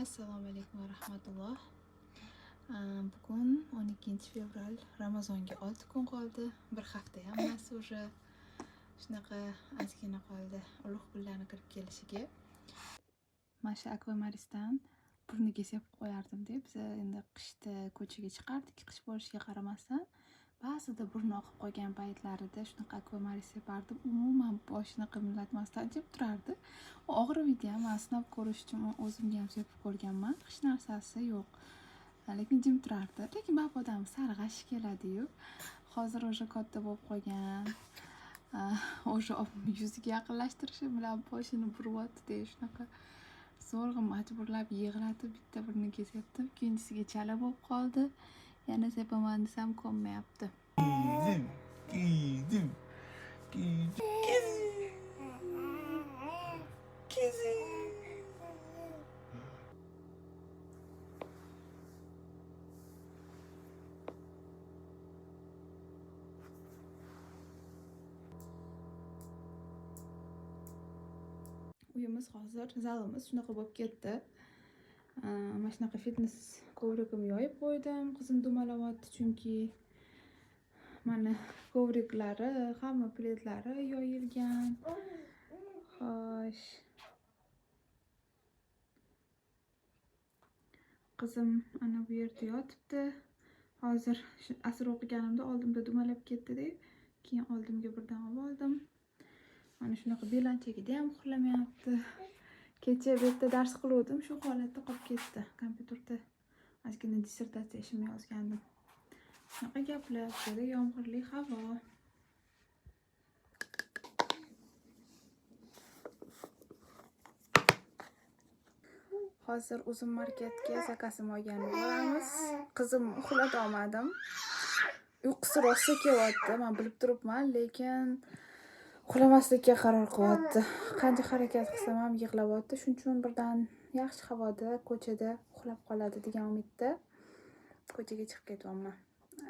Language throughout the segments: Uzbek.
Assalomu alaykum va rahmatulloh. Bugun 12 fevral, Ramazonga 6 kun qoldi. Bir hafta ham emas, уже shunaqa ozgina qoldi ulug' kunlarni kirib kelishiga. Mana shu akvamarisdan burniga sepib qo'yardim deb, biz endi qishda ko'chaga chiqardik, qish bo'lishiga qaramasdan ba'zida burni oqib qolgan paytlarida shunaqa akvamaris separdim. Umuman boshini qimirlatmasdan jim turardi. U og'rimaydi ham, men sinab ko'rish uchun o'zimga ham sepib ko'rganman. Hech narsasi yo'q. Lekin jim turardi. Lekin bapodan sarg'ash keladi-yu. Hozir o'sha katta bo'lib qolgan. O'sha yuziga yaqinlashtirishi bilan boshini buryapti, shunaqa zo'rg'a majburlab yig'latib bitta burniga sepdim. Ikkinchisiga chala bo'lib qoldi. Yana sepaman desam ko'nmayapti. Uyimiz hozir, zalimiz shunaqa bo'lib ketdi. Mana shunaqa fitness kovrigim yoyib qo'ydim. Qizim dumalayapti chunki mana kovriklari, hamma pletlari yoyilgan. Xo'sh. Qizim ana bu yerda yotibdi. Hozir asr o'qiganimda oldimda dumalab ketdi-da, keyin oldimga birdan oldim. Mana shunaqa belanchagida ham uxlamayapti. Kecha bu yerda dars qiluvdim, shu holatda qolib ketdi. Kompyuterda ozgina dissertatsiya ishimni yozgandim. Shunaqa gaplar, juda yomg'irli havo. Hozir uzun marketga zakasim olganib boramiz. Qizim uxlata olmadim. Uyqusi rosa kelyapti, men bilib turibman, lekin uxlamaslikka qaror qilyapti. Qancha harakat qilsam ham yig'layapti. Shuning uchun birdan yaxshi havoda, ko'chada uxlab qoladi degan umidda ko'chaga chiqib ketyapman.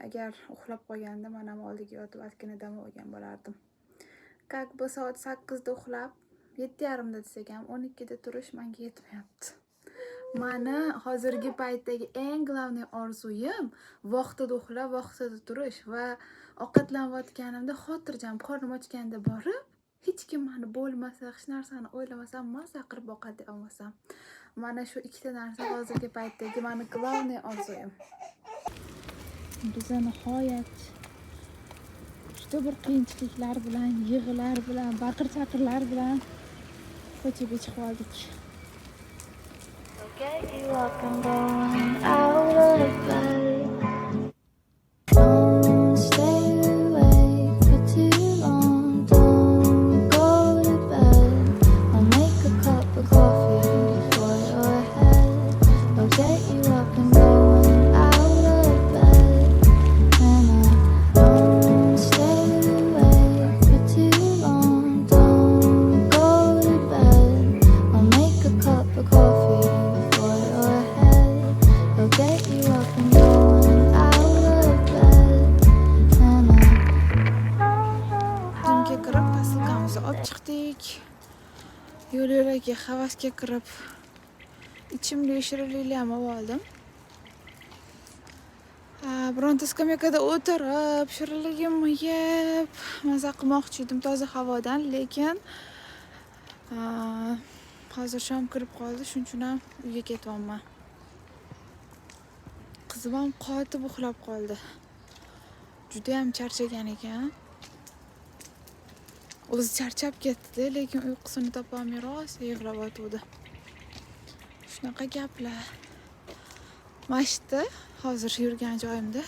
Agar uxlab qolganda men ham oldiga yotib ozgina dam olgan bo'lardim. Как бы soat 8 da uxlab, 7:30 da desak ham 12 da turish menga yetmayapti. Mani hozirgi paytdagi eng главный orzuyim vaqtida uxlab, vaqtida turish va ovqatlanayotganimda xotirjam qornim ochganda borib, hech kim meni bo'lmasa, hech narsani o'ylamasam, maza qilib boqadi olmasam. Mana shu ikkita narsa hozirgi paytdagi meni главный orzuyim. Biz nihoyat juda bir qiyinchiliklar bilan, yig'lar bilan, baqir-chaqirlar bilan ko'chaga chiqib oldik. Get you up and going out of bed. Don't stay awake for too long. Don't go to bed. I'll make a cup of coffee for your head. I'll get you up and going out of bed. And I don't stay awake for too long. Don't go to bed. I'll make a cup of coffee. Get you up and going out of bed. And Tunga kirib posilkamizni olib chiqdik. Yo'l-yo'lakay havasga kirib ichimli shirinliklar ham oldim. Bironta skameyakada o'tirib, shirinligimni yeb, maza qilmoqchi edim toza havodan, lekin hozir shom kirib qoldi, shuning uchun ham uyga ketyapman. Qizim ham qotib uxlab qoldi. Juda ham charchagan ekan. O'zi charchab ketdi, lekin uyqusini topolmay rosa yig'layotdi. Shunaqa gaplar. Mashta hozir yurgan joyimda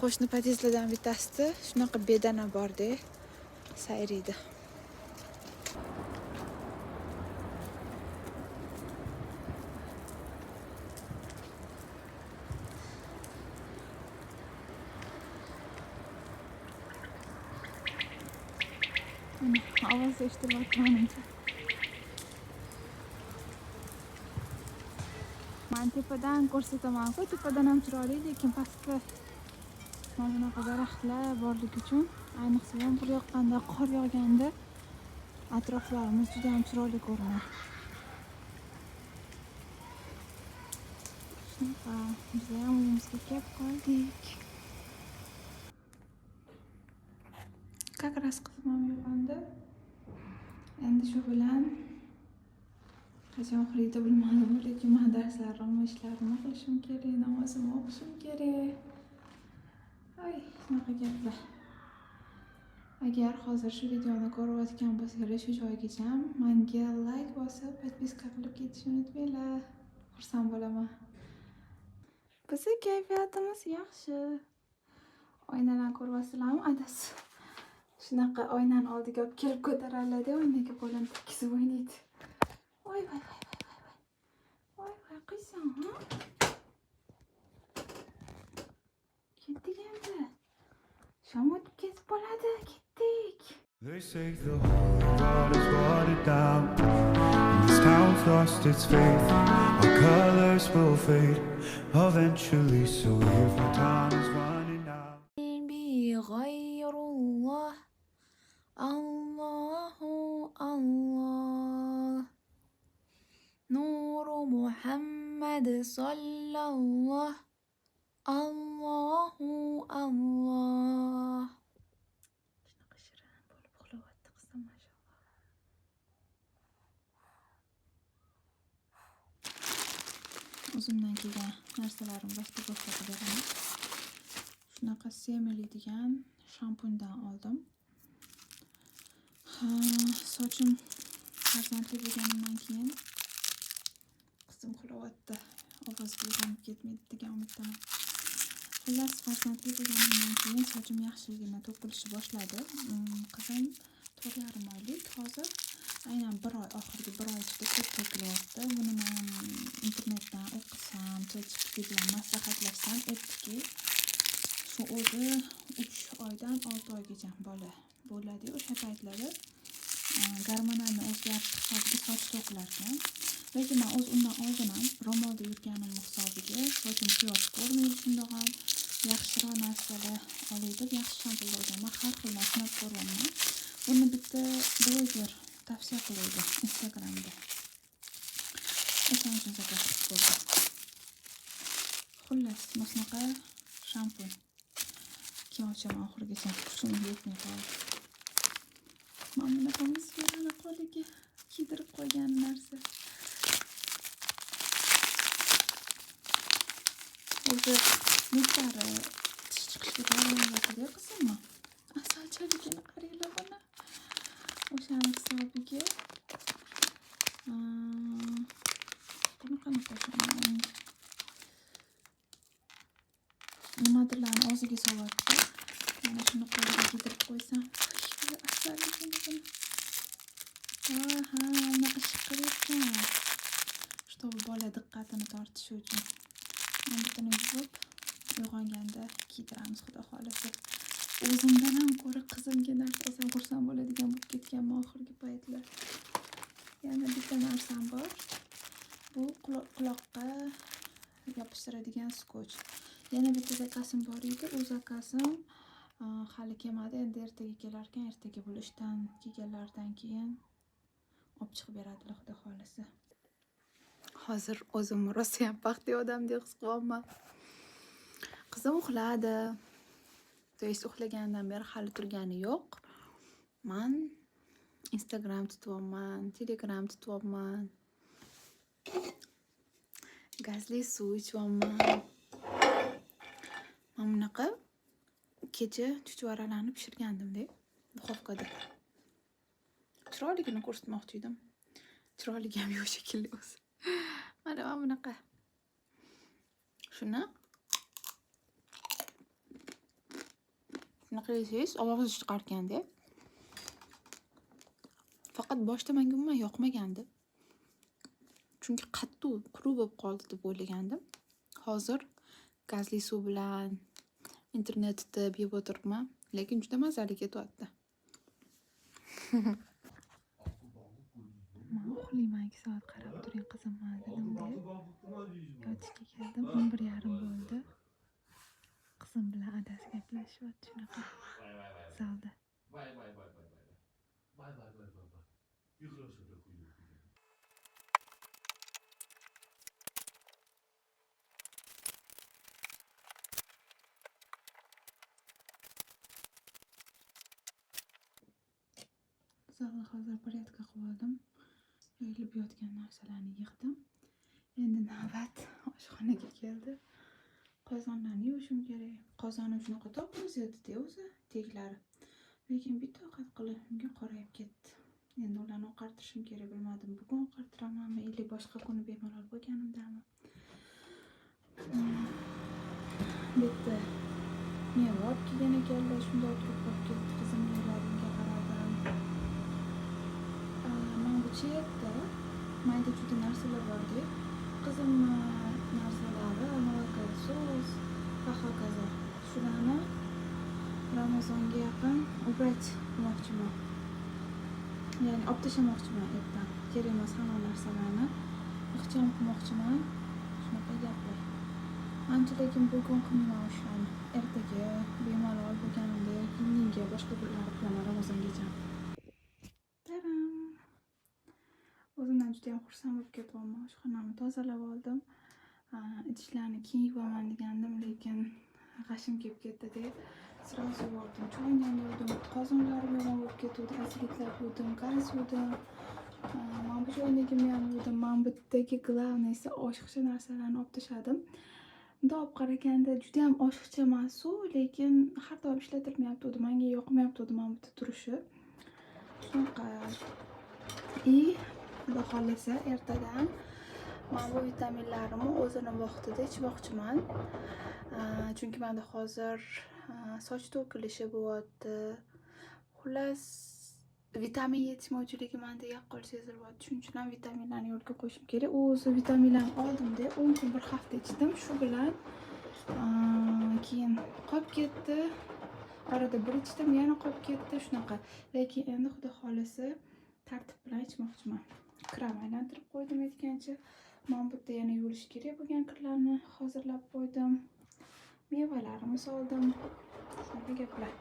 qo'shni podyezdlardan bittasida shunaqa bedana bor-da, sayriydi. Ovoz eshitilyapti. Men tepadan ko'rsataman-ku, tepadan ham chiroyli, lekin pastda mana bunaqa daraxtlar borligi uchun, ayniqsa yomg'ir yoqqanda, qor yog'ganda atroflarimiz juda ham chiroyli ko'rinadi. Shunaqa, bizayam uyimizga kelib qoldik. Как раз qizim ham uyg'ondi. Endi shu bilan qachon uxlaydi bilmadim, lekin men darslarimni, ishlarimni qilishim kerak, namozimni o'qishim kerak. Ay, shunaqa gaplar. Agar hozir shu videoni ko'rayotgan bo'lsanglar, shu joygacha menga like bosib, podpiska qilib ketishni unutmanglar. Xursand bo'laman. Bizning kayfiyatimiz yaxshi. Oynalarni ko'ryapsizlarmi? Adasi shunaqa oynani oldiga olib kelib ko'tariladi, oynaga qo'lini tekkizib o'ynaydi. Voy voy voy voy voy. Voy voy qizim, ha? Ketdik endi. Shom o'tib ketib bo'ladi, ketdik. They say the whole world is watered down, and this town's lost its faith. Our colors will fade eventually, so if our time is running out. بغير الله الله الله نور محمد صلى الله الله الله. Shunaqa shirin bo'lib uxlayapti qizim, mashalloh. O'zimdan kelgan narsalarimni boshqa ko'rsatib beraman. Shunaqa semiradigan shampundan oldim. Sochim farzandli bo'lganimdan keyin qizim uxlayapti. Ovoz uyg'onib ketmaydi degan umiddaman. Xullas, farzandli bo'lganimdan keyin sochim yaxshigina to'kilishni boshladi. Qizim 4,5 oylik hozir. Aynan oxirgi 1 oy ichida ko'p to'kilyapti. Buni men internetdan o'qisam, ChatGPT bilan maslahatlashsam aytdiki, shu o'zi 3 oydan 6 oygacha bola bo'ladi. O'sha paytlari gormonalni o'zgartirish hisobiga soch to'kilar ekan. Lekin men undan oldin ham ro'molda yurganim hisobiga sochim quyosh ko'rmaydi, shundoq ham yaxshiroq narsalar olib, yaxshi shampunlar olganman. Har xil narsalar ko'rganman. Buni bitta bloger tavsiya qildi Instagramda. O'shaning uchun zakaz qildim. Xullas, shunaqa shampun. Keyin ochaman oxirigacha kuchim yetmay qoldi. Mana bunaqa miskerani qo'liga kiydirib qo'ygan narsa. O'zi miqdori tish chiqishiga yaramayapti-da qizimmi? Asalchaligini qaranglar buni. O'shaning hisobiga buni qanaqa qo'shaman? Nimadirlarni og'ziga solyapti. Mana shuni qo'liga kiydirib qo'ysam, asalligini buni. Bunaqa shiqirayotgan. Чтобы bola diqqatini tortishi uchun. Men butuni yuvib, uyg'onganda kiydiramiz, xudo xolasa. O'zimdan ham ko'ra qizimga narsa olsam xursand bo'ladigan bo'lib ketganman oxirgi paytlar. Yana bitta narsam bor. Bu quloqqa yopishtiradigan skoch. Yana bitta zakazim bor edi. U zakazim hali kelmadi. Endi ertaga kelar ekan. Ertaga bo'lishdan kelganlardan keyin olib chiqib beradilar, xudo xolasa. Hozir o'zimni rosa ham baxtli odamdek his qilyapman. Qizim uxladi. To'yis uxlagandan beri hali turgani yo'q. Men Instagram tutyapman, Telegram tutyapman. Gazli suv ichyapman. Men bunaqa kecha chuchvaralarni pishirgandim-da, duxovkada. Chiroyligini ko'rsatmoqchi edim. Chiroyli ham yo'q shekilli o'zi. Mana bunaqa. Shuni yesangiz ovoz chiqarganda. Faqat boshda menga umuman yoqmagandi. Chunki qattiq, quruq bo'lib qoldi deb o'ylagandim. Hozir gazli suv bilan internetda yeb o'tiribman, lekin juda mazali ketyapti. Men uxlayman, 2 soat qarab turing qizim dedim-da. Yotishga keldim, 11:30 bo'ldi. Qizim bilan adasi gaplashyapti shunaqa zalda. Hozir porядка qilib oldim. Yoyilib yotgan narsalarni yig'dim. Endi navbat oshxonaga keldi. Qozonlarni yuvishim kerak. Qozonim shunaqa topimiz edi-da o'zi, teglari. Lekin bitta ovqat qilishimga qorayib ketdi. Endi ularni oqartirishim kerak, bilmadim. Bugun oqartiramanmi yoki boshqa kuni bemalol bo'lganimdami. Bitta meva olib kelgan ekanlar, shunda o'tirib qolib ketdi. Qizim yig'lariga qaradim. Mana bu chekda mayda juda narsalar bor-da. Qizim narsalari, molokali sos va hokazo. Shularni Ramazonga yaqin ubrat qilmoqchiman. Ya'ni olib tashlamoqchiman ertadan. Kerak emas hamma narsalarni ixcham qilmoqchiman. Shunaqa gaplar. Ancha lekin bugun qilmayman o'shani. Ertaga bemalol bo'lganimda indinga boshqa kunlar qilaman Ramazongacha. Taram! O'zimdan juda ham xursand bo'lib ketyapman. Oshxonamni tozalab oldim. Idishlarni keyin yuvaman degandim, lekin g'ashim kelib ketdi-da. Sirasi bordim. Choyni ham yuvdim. Qozonlarim yomon bo'lib ketdi. Asidliklar yuvdim, gaz yuvdim. Mana bu choynagimni ham yuvdim. Mana bu yerdagi glavniysi oshiqcha narsalarni olib tashladim. Bunday olib qaraganda juda ham oshiqcha emas-u, lekin har doim ishlatilmayapti. Menga yoqmayapti mana bu turishi. Shunaqa. Xudo xolisa ertadan mana bu vitaminlarimni o'zini vaqtida ichmoqchiman. Chunki menda hozir soch to'kilishi bo'lyapti. Xullas, vitamin yetishmovchiligi menda yaqqol sezilyapti. Shuning uchun ham vitaminlarni yo'lga qo'yishim kerak. O'zi vitaminlarni oldimda 10 kun bir hafta ichdim. Shu bilan keyin qolib ketdi. Orada bir ichdim, yana qolib ketdi. Shunaqa. Lekin endi xudo xolisa tartib bilan ichmoqchiman. Kram aylantirib qo'ydim aytgancha. Mana bu yerda yana yuvilish kerak bo'lgan kirlarni hozirlab qo'ydim. Mevalarimni soldim. Shunaqa gaplar.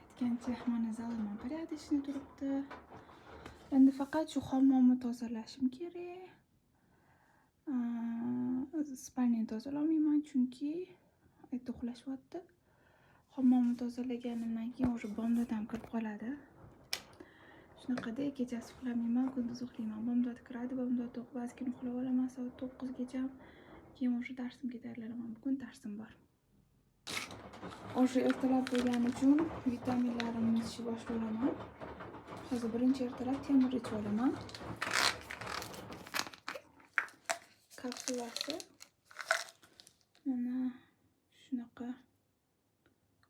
Aytgancha mana zalimam porядочный turibdi. Endi faqat shu hammomni tozalashim kerak. Spalni tozalamayman chunki aytdi uxlashyapti. Hammomni tozalaganimdan keyin o'sha bomdod ham kirib qoladi. Shunaqada kechasi uxlamayman, kunduz uxlayman. Bomdod kiradi, bomdod o'qib, ba'zikini uxlab olaman soat 9 gacha. Keyin o'sha darsimga tayyorlanaman. Bugun darsim bor. O'sha ertalab bo'lgani uchun vitaminlarimni ichishni boshlayaman. Hozir birinchi ertalab temir ichib olaman. Kapsulasi mana shunaqa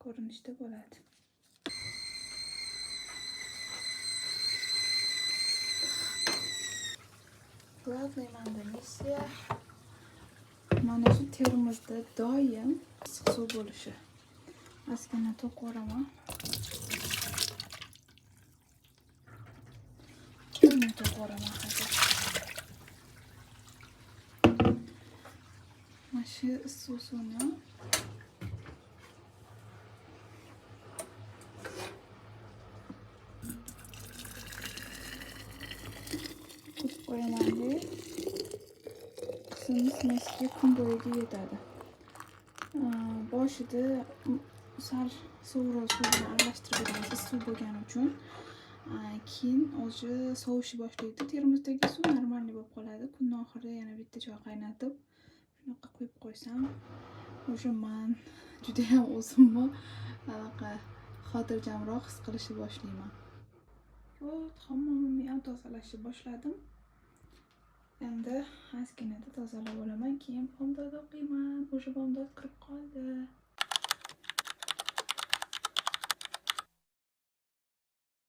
ko'rinishda bo'ladi. Главный manda missiya mana shu termosda doim issiq suv bo'lishi. Ozgina to'qib olaman. Buni to'qib olaman hozir. Mana shu issiq suvni qo'yaman-da. Qizimiz nasiga kun bo'yiga yetadi. Boshida sal sovuqroq suv bilan aralashtirib beramiz, issiq bo'lgani uchun. Keyin o'zi sovishi boshlaydi. Termosdagi suv normalniy bo'lib qoladi. Kunning oxirida yana bitta choy qaynatib, shunaqa quyib qo'ysam, o'sha men juda ham o'zimni xotirjamroq his qilishni boshlayman. Hammomni ham tozalashni boshladim. Endi ozginada tozalab olaman, keyin bomdod o'qiyman. O'sha bomdod kirib qoldi.